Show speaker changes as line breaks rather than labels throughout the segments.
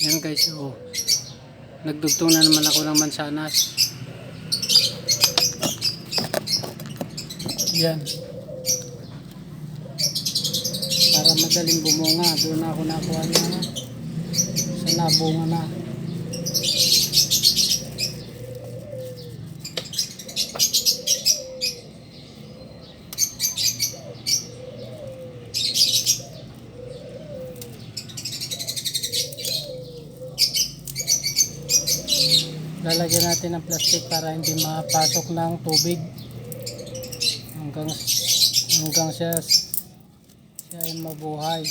Yan guys, oh. Nagdugtong na naman ako ng mansanas. Yan. Para madaling bumunga. Doon na ako nakuha na sa nabunga na. Lalagyan natin ng plastic para hindi mapasok ng tubig hanggang siya ay mabuhay.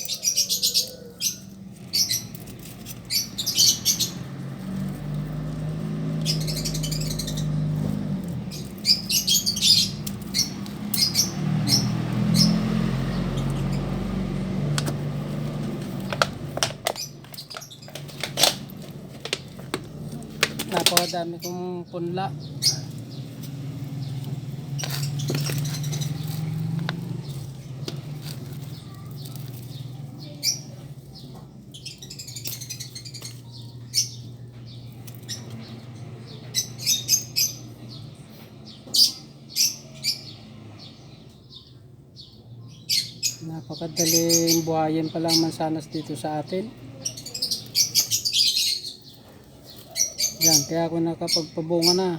Napakadami kong punla. Napakadaling buhayin pala ang mansanas dito sa atin. Yan, kaya ako nakapagpabunga na.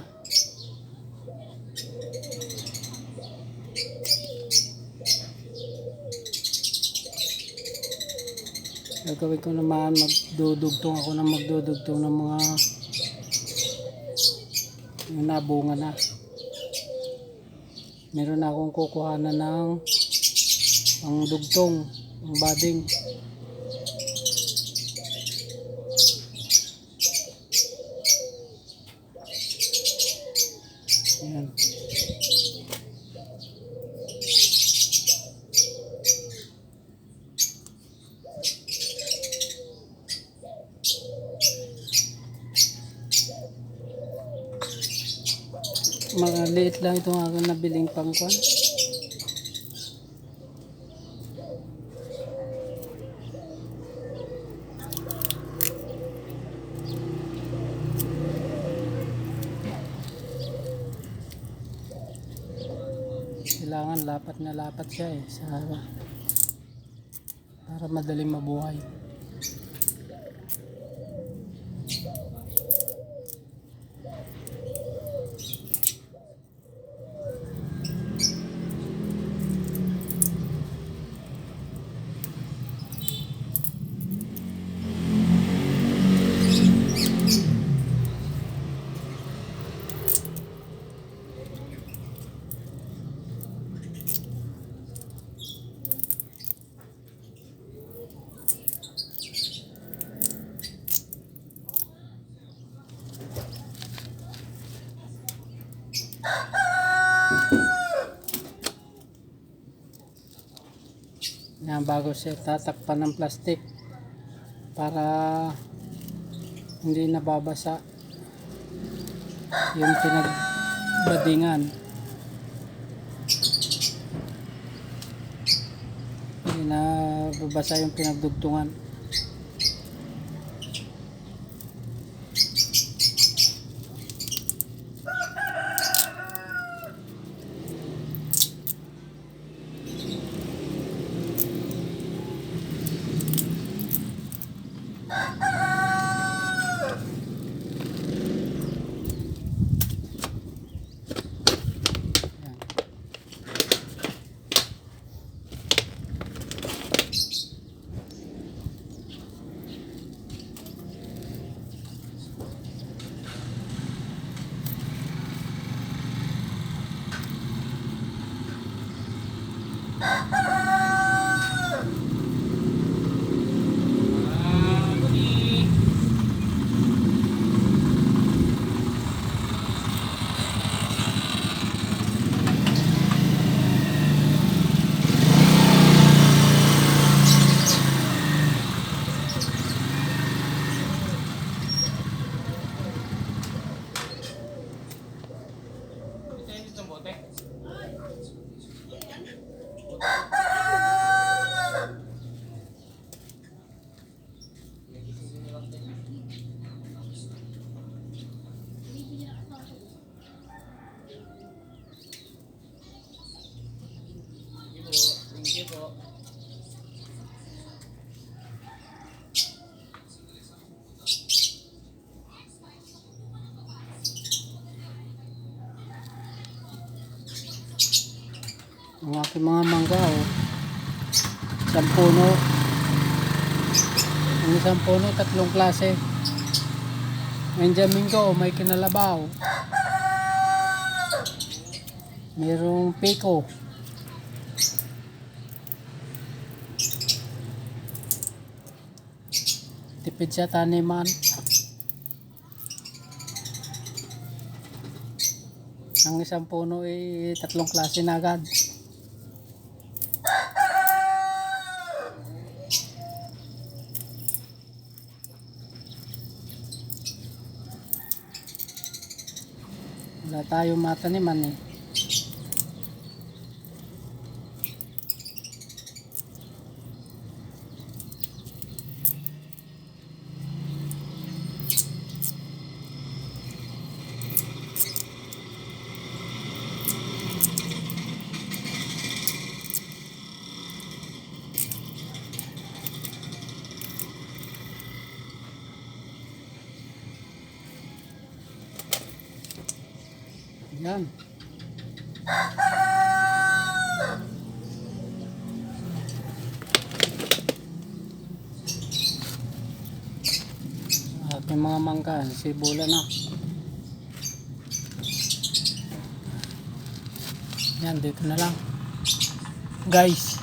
Gagawin ko naman, magdudugtong ako ng mga yung nabunga na. Meron na akong kukuhanan ng ang dugtong, ang bading. Ayan. Mga liit lang itong aking nabiling pangkwan. Kailangan lapat na lapat siya para madaling mabuhay. Yan, bago siya tatakpan ng plastic para hindi nababasa yung pinagbadingan, hindi nababasa yung pinagdugtungan.
Thank you po.
Ang aking mga mangga, oh. Isang puno. Ang isang puno, 3 klase. Benjamin ko, may kinalabaw. Merong piko. Tipid sa taniman. Ang isang puno ay 3 klase na agad. Wala tayong mataniman eh. Yan. Aking mga mangga, sibula na. Yan, dito na lang. Guys.